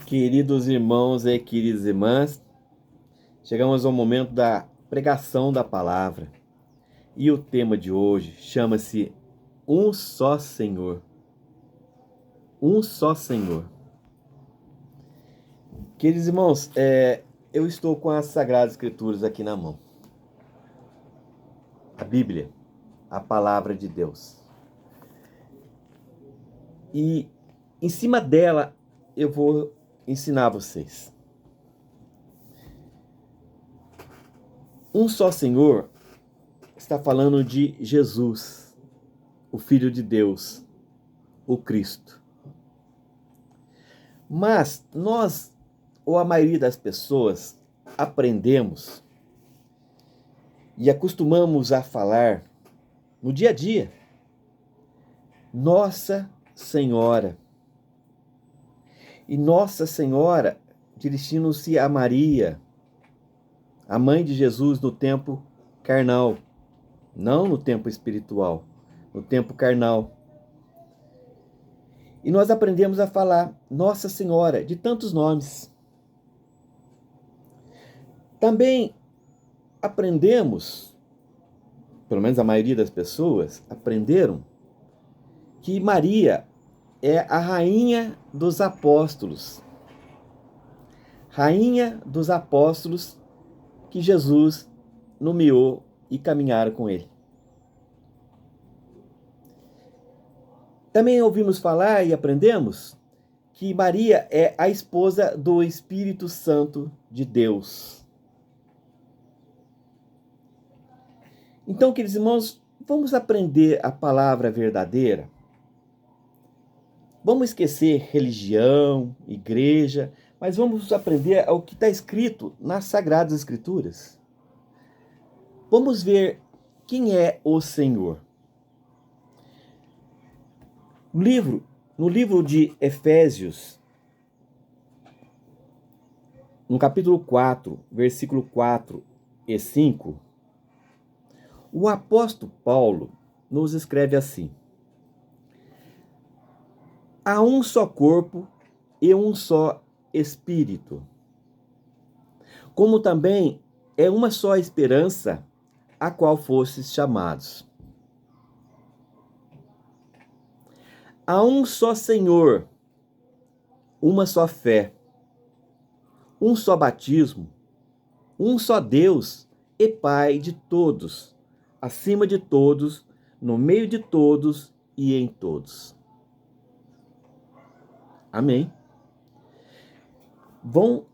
Queridos irmãos e queridas irmãs, chegamos ao momento da pregação da palavra. E o tema de hoje chama-se Um Só Senhor. Um Só Senhor. Queridos irmãos, eu estou com as Sagradas Escrituras aqui na mão. A Bíblia, a Palavra de Deus. E em cima dela eu vou ensinar vocês. Um só Senhor está falando de Jesus, o Filho de Deus, o Cristo. Mas nós, ou a maioria das pessoas, aprendemos e acostumamos a falar no dia a dia, Nossa Senhora. E Nossa Senhora dirigindo-se a Maria, a mãe de Jesus no tempo carnal, não no tempo espiritual, no tempo carnal. E nós aprendemos a falar Nossa Senhora de tantos nomes. Também aprendemos, pelo menos a maioria das pessoas aprenderam, que Maria é a rainha dos apóstolos. Rainha dos apóstolos que Jesus nomeou e caminharam com ele. Também ouvimos falar e aprendemos que Maria é a esposa do Espírito Santo de Deus. Então, queridos irmãos, vamos aprender a palavra verdadeira. Vamos esquecer religião, igreja, mas vamos aprender o que está escrito nas Sagradas Escrituras. Vamos ver quem é o Senhor. No livro de Efésios, no capítulo 4, versículo 4 e 5, o apóstolo Paulo nos escreve assim: há um só corpo e um só Espírito, como também é uma só esperança a qual fostes chamados. Há um só Senhor, uma só fé, um só batismo, um só Deus e Pai de todos, acima de todos, no meio de todos e em todos. Amém? Vão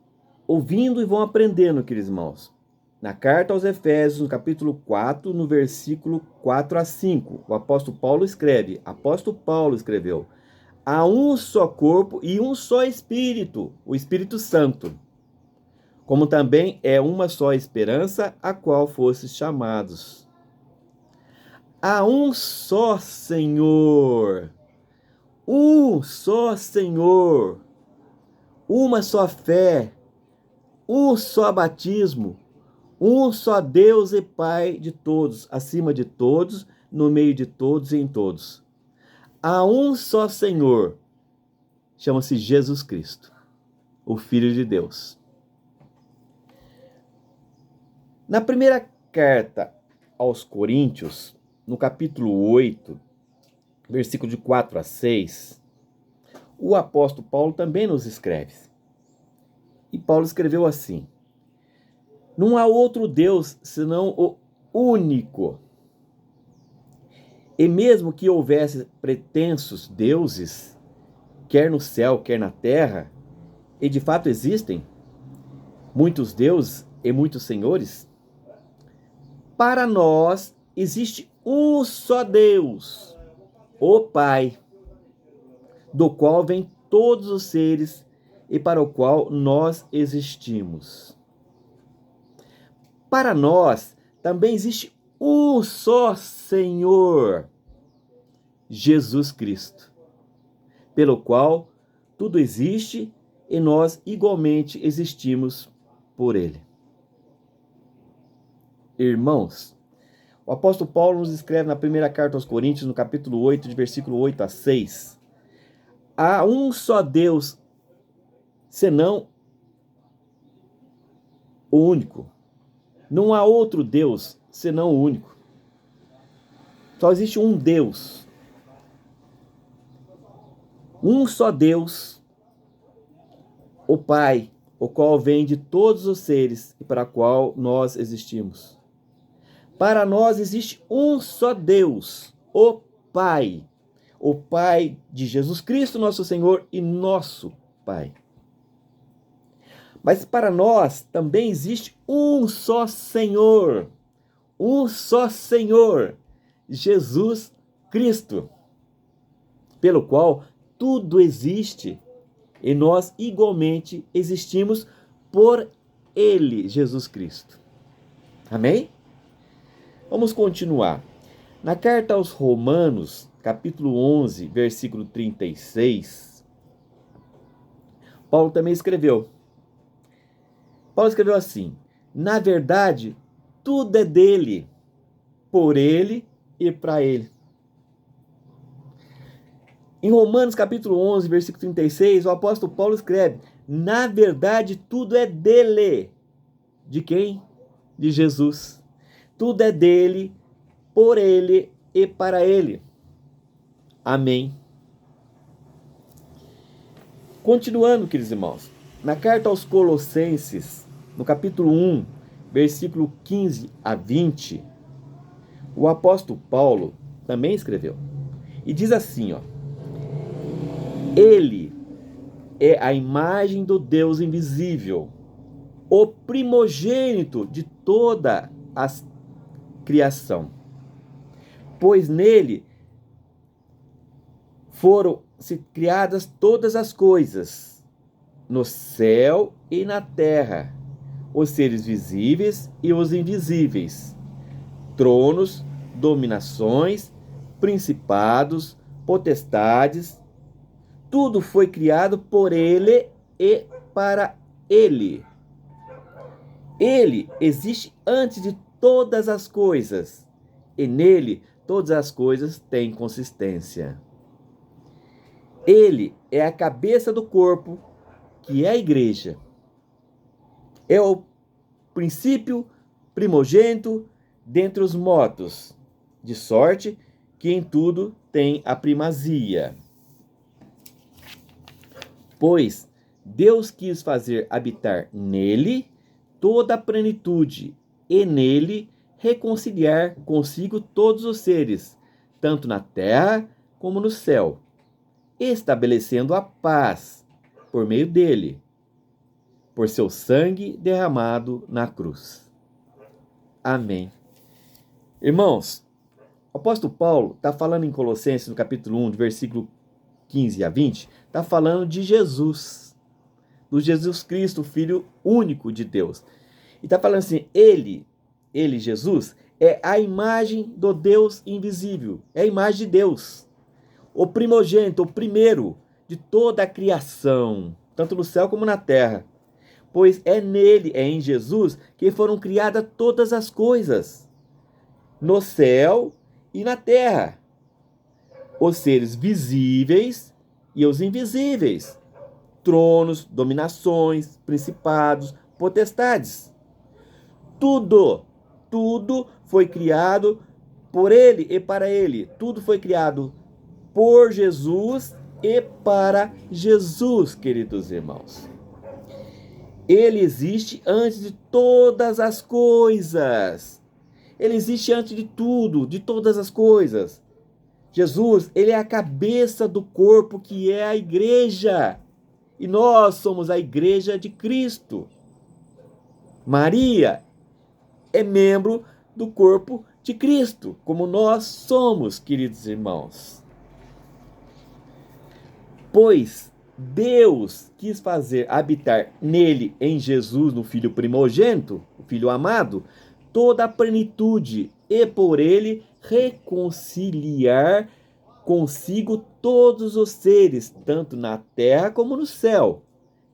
ouvindo e vão aprendendo, queridos irmãos. Na carta aos Efésios, no capítulo 4, no versículo 4 a 5, o apóstolo Paulo escreveu: há um só corpo e um só Espírito, o Espírito Santo, como também é uma só esperança a qual fostes chamados. Há um só Senhor, uma só fé, um só batismo, um só Deus e Pai de todos, acima de todos, no meio de todos e em todos. Há um só Senhor, chama-se Jesus Cristo, o Filho de Deus. Na primeira carta aos Coríntios, no capítulo 8, versículo de 4 a 6, o apóstolo Paulo também nos escreve. E Paulo escreveu assim: não há outro Deus senão o único. E mesmo que houvesse pretensos deuses, quer no céu, quer na terra, e de fato existem muitos deuses e muitos senhores, para nós existe um só Deus, o Pai, do qual vêm todos os seres e para o qual nós existimos. Para nós também existe um só Senhor, Jesus Cristo, pelo qual tudo existe e nós igualmente existimos por Ele. Irmãos, o apóstolo Paulo nos escreve na primeira carta aos Coríntios, no capítulo 8, de versículo 8 a 6, há um só Deus senão o único. Não há outro Deus senão o único. Só existe um Deus. Um só Deus, o Pai, o qual vem de todos os seres e para o qual nós existimos. Para nós existe um só Deus, o Pai de Jesus Cristo, nosso Senhor e nosso Pai. Mas para nós também existe um só Senhor, Jesus Cristo, pelo qual tudo existe e nós igualmente existimos por Ele, Jesus Cristo. Amém? Vamos continuar. Na carta aos Romanos, capítulo 11, versículo 36, Paulo também escreveu. Paulo escreveu assim: na verdade, tudo é dele, por ele e para ele. Em Romanos capítulo 11, versículo 36, o apóstolo Paulo escreve: na verdade, tudo é dele. De quem? De Jesus. Tudo é dele, por ele e para ele. Amém. Continuando, queridos irmãos, na carta aos Colossenses, no capítulo 1, versículo 15 a 20, o apóstolo Paulo também escreveu. E diz assim, ó: ele é a imagem do Deus invisível, o primogênito de toda a criação. Pois nele foram criadas todas as coisas, no céu e na terra, os seres visíveis e os invisíveis, tronos, dominações, principados, potestades. Tudo foi criado por ele e para ele. Ele existe antes de todas as coisas, e nele todas as coisas têm consistência. Ele é a cabeça do corpo, que é a igreja. É o princípio primogênito dentre os mortos, de sorte que em tudo tem a primazia. Pois Deus quis fazer habitar nele toda a plenitude, e nele reconciliar consigo todos os seres, tanto na terra como no céu, estabelecendo a paz por meio dele, por seu sangue derramado na cruz. Amém. Irmãos, o apóstolo Paulo está falando em Colossenses, no capítulo 1, do versículo 15 a 20, está falando de Jesus, do Jesus Cristo, o Filho único de Deus. E está falando assim, ele, Jesus, é a imagem do Deus invisível, é a imagem de Deus, o primogênito, o primeiro de toda a criação, tanto no céu como na terra. Pois é nele, é em Jesus, que foram criadas todas as coisas, no céu e na terra, os seres visíveis e os invisíveis, tronos, dominações, principados, potestades. Tudo foi criado por ele e para ele. Tudo foi criado por Jesus e para Jesus, queridos irmãos. Ele existe antes de todas as coisas. Ele existe antes de tudo, de todas as coisas. Jesus, ele é a cabeça do corpo que é a igreja. E nós somos a igreja de Cristo. Maria é membro do corpo de Cristo, como nós somos, queridos irmãos. Pois Deus quis fazer habitar nele, em Jesus, no Filho primogênito, o Filho amado, toda a plenitude, e por ele reconciliar consigo todos os seres, tanto na terra como no céu,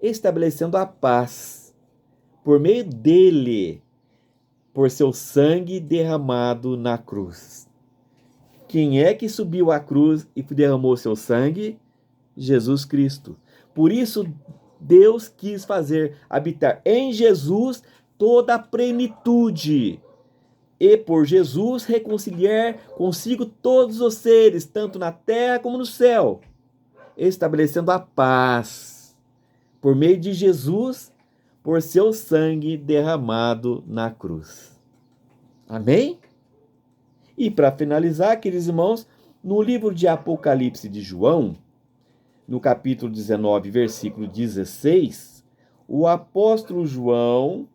estabelecendo a paz, por meio dele, por seu sangue derramado na cruz. Quem é que subiu à cruz e derramou seu sangue? Jesus Cristo. Por isso, Deus quis fazer habitar em Jesus toda a plenitude. E por Jesus reconciliar consigo todos os seres, tanto na terra como no céu, estabelecendo a paz por meio de Jesus, por seu sangue derramado na cruz. Amém? E para finalizar, queridos irmãos, no livro de Apocalipse de João, no capítulo 19, versículo 16, o apóstolo João,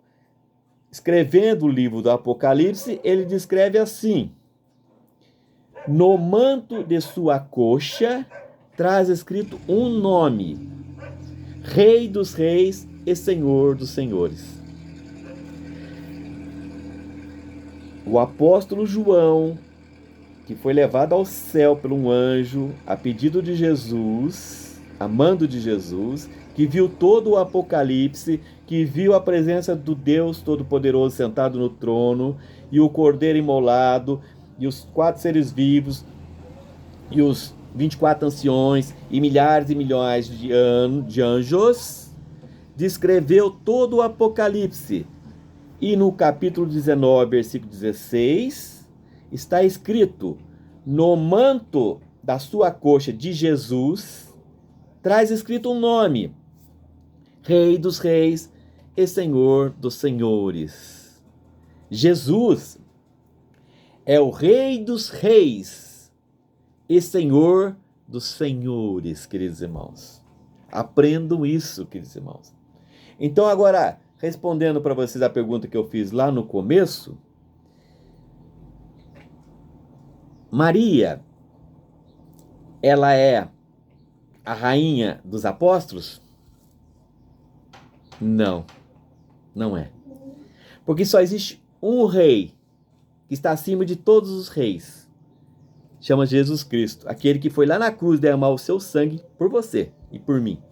escrevendo o livro do Apocalipse, ele descreve assim: no manto de sua coxa traz escrito um nome: Rei dos Reis e Senhor dos Senhores. O apóstolo João, que foi levado ao céu por um anjo a pedido de Jesus, amando de Jesus, que viu todo o Apocalipse, que viu a presença do Deus Todo-Poderoso sentado no trono, e o Cordeiro imolado, e os 4 seres vivos, e os 24 anciões, e milhares e milhões de anjos, descreveu todo o Apocalipse. E no capítulo 19, versículo 16, está escrito: no manto da sua coxa de Jesus, traz escrito um nome: Rei dos Reis e Senhor dos Senhores. Jesus é o Rei dos Reis e Senhor dos Senhores, queridos irmãos. Aprendam isso, queridos irmãos. Então, agora, respondendo para vocês a pergunta que eu fiz lá no começo, Maria, ela é a rainha dos apóstolos? Não, não é. Porque só existe um rei que está acima de todos os reis. Chama Jesus Cristo, aquele que foi lá na cruz derramar o seu sangue por você e por mim.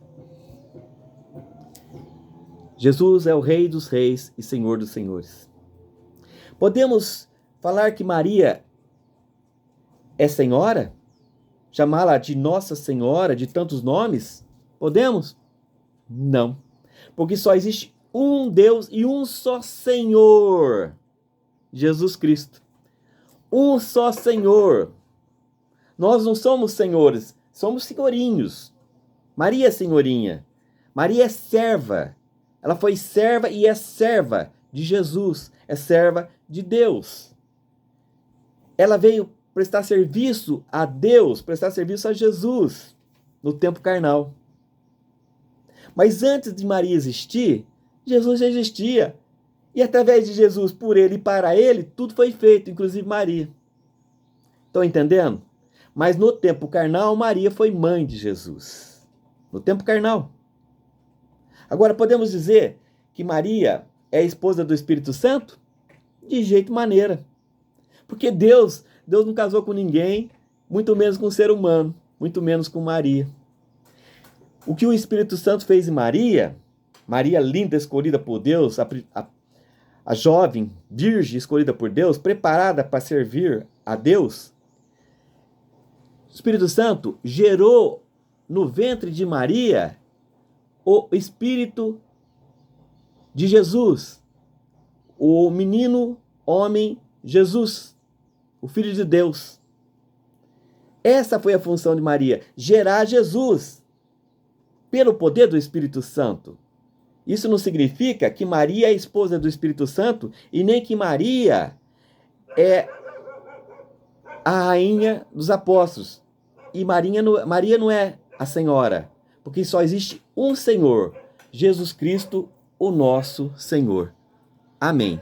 Jesus é o Rei dos Reis e Senhor dos Senhores. Podemos falar que Maria é Senhora? Chamá-la de Nossa Senhora, de tantos nomes? Podemos? Não. Porque só existe um Deus e um só Senhor, Jesus Cristo. Um só Senhor. Nós não somos senhores, somos senhorinhos. Maria é senhorinha. Maria é serva. Ela foi serva e é serva de Jesus. É serva de Deus. Ela veio prestar serviço a Deus, prestar serviço a Jesus no tempo carnal. Mas antes de Maria existir, Jesus já existia. E através de Jesus, por ele e para ele, tudo foi feito, inclusive Maria. Estão entendendo? Mas no tempo carnal, Maria foi mãe de Jesus. No tempo carnal. Agora, podemos dizer que Maria é a esposa do Espírito Santo? De jeito maneira. Porque Deus não casou com ninguém, muito menos com um ser humano, muito menos com Maria. O que o Espírito Santo fez em Maria, Maria linda, escolhida por Deus, a jovem, virgem, escolhida por Deus, preparada para servir a Deus, o Espírito Santo gerou no ventre de Maria o Espírito de Jesus, o menino homem Jesus, o Filho de Deus. Essa foi a função de Maria, gerar Jesus pelo poder do Espírito Santo. Isso não significa que Maria é esposa do Espírito Santo e nem que Maria é a rainha dos apóstolos. E Maria não é a Senhora, porque só existe um Senhor, Jesus Cristo, o nosso Senhor. Amém.